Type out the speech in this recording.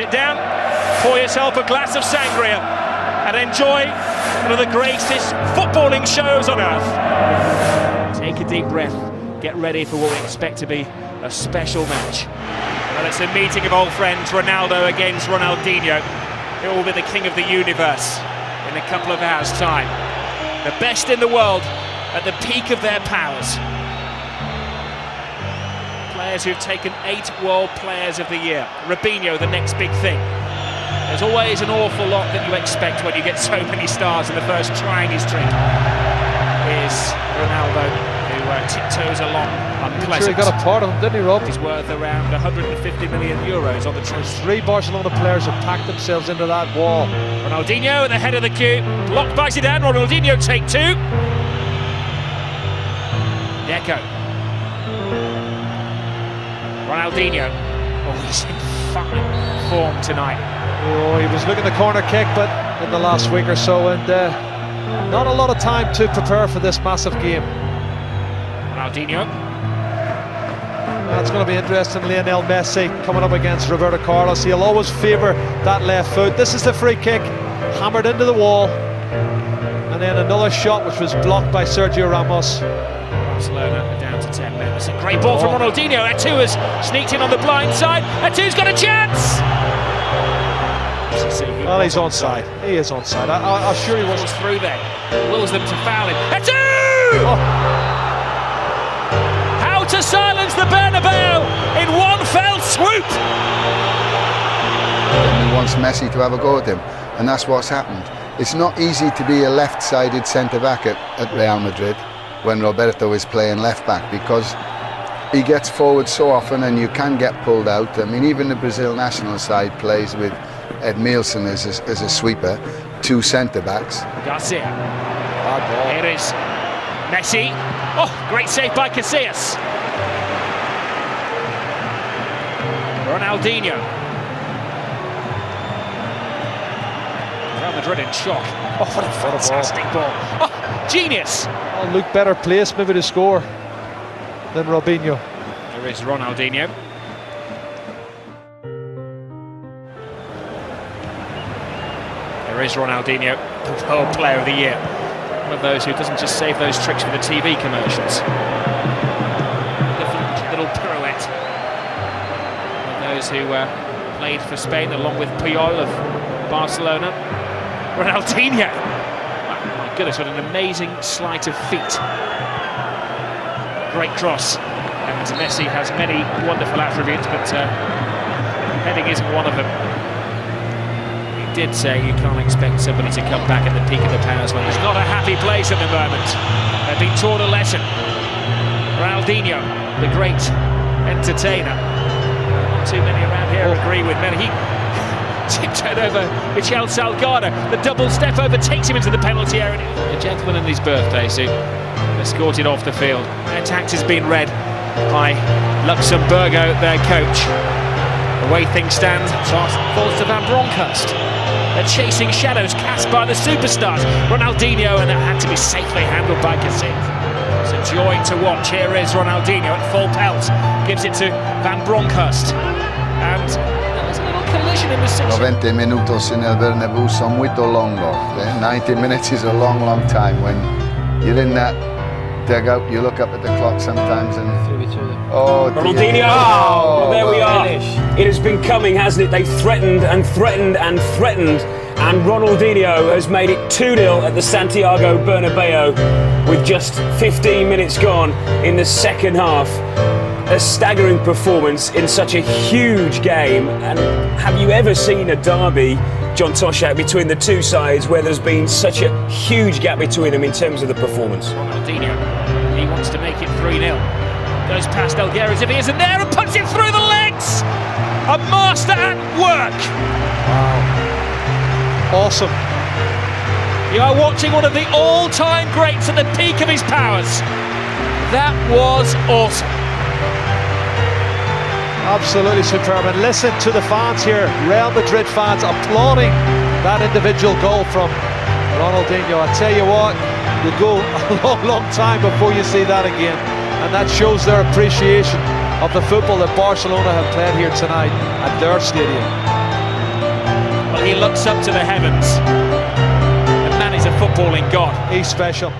Sit down, pour yourself a glass of sangria and enjoy one of the greatest footballing shows on earth. Take a deep breath, get ready for what we expect to be a special match. Well, it's a meeting of old friends, Ronaldo against Ronaldinho. It will be the king of the universe in a couple of hours' time. The best in the world at the peak of their powers. Players who've taken 8 World Players of the Year. Robinho, the next big thing. There's always an awful lot that you expect when you get so many stars, and the first trying his trick is Ronaldo, who tiptoes along unpleasant. Sure, he got a part of him, didn't he, Rob? He's worth around 150 million euros on the transfer. 3 Barcelona players have packed themselves into that wall. Ronaldinho at the head of the queue, blocked by Zidane. Ronaldinho take 2. Deco. Ronaldinho. Oh, he's in fine form tonight. Oh, he was looking the corner kick, but in the last week or so, and not a lot of time to prepare for this massive game. Ronaldinho. That's going to be interesting. Lionel Messi coming up against Roberto Carlos. He'll always favour that left foot. This is the free kick, hammered into the wall, and then another shot which was blocked by Sergio Ramos. Barcelona are down to 10 men. It's a great ball from Ronaldinho. ye.te has sneaked in on the blind side. ye.te's got a chance! Well, he's onside. He is onside. I'm sure he was through there. Wills them to foul him. ye.te! Oh. How to silence the Bernabeu in one fell swoop! He wants Messi to have a go at him, and that's what's happened. It's not easy to be a left-sided centre-back at Real Madrid when Roberto is playing left-back, because he gets forward so often and you can get pulled out. I mean, even the Brazil national side plays with Edmilson as a sweeper, 2 centre-backs. Garcia. Here is Messi. Oh, great save by Casillas. Ronaldinho. Real Madrid in shock. Oh, what a fantastic ball. Oh, genius. Oh, look, better placed maybe to score than Robinho. There is Ronaldinho. There is Ronaldinho, the World Player of the Year. One of those who doesn't just save those tricks for the TV commercials. Little pirouette. One of those who played for Spain along with Puyol of Barcelona. Ronaldinho. Oh, my goodness, what an amazing sleight of feet. Great cross. And Messi has many wonderful attributes, but heading isn't one of them. Did say you can't expect somebody to come back at the peak of the powers when it's not a happy place at the moment. They've been taught a lesson. Ronaldinho, the great entertainer. Not too many around here agree with me. He tiptoed over Michel Salgado. The double step overtakes him into the penalty area. A gentleman in his birthday suit escorted off the field. Their tax has been read by Luxemburgo, their coach. The way things stand, toss falls to Van Bronckhorst. They're chasing shadows cast by the superstars. Ronaldinho, and that had to be safely handled by Casillas. It's a joy to watch. Here is Ronaldinho at full pelt. Gives it to Van Bronckhorst. And there was a little collision in the 90 minutos in el Bernabéu son muy longos. 90 minutes is a long, long time. When you're in that dugout, you look up at the clock sometimes and... Oh, Ronaldinho! Oh, well, there we are. It has been coming, hasn't it? They've threatened and threatened and threatened, and Ronaldinho has made it 2-0 at the Santiago Bernabeu with just 15 minutes gone in the second half. A staggering performance in such a huge game. And have you ever seen a derby, John Toshak, between the two sides where there's been such a huge gap between them in terms of the performance? Ronaldinho, he wants to make it 3-0. Goes past Elguera as if he isn't there and puts it through the legs! A master at work! Wow. Awesome. You are watching one of the all-time greats at the peak of his powers. That was awesome. Absolutely superb. And listen to the fans here, Real Madrid fans applauding that individual goal from Ronaldinho. I tell you what, you'll go a long, long time before you see that again. And that shows their appreciation of the football that Barcelona have played here tonight at their stadium. he looks up to the heavens. And man is a footballing god. He's special.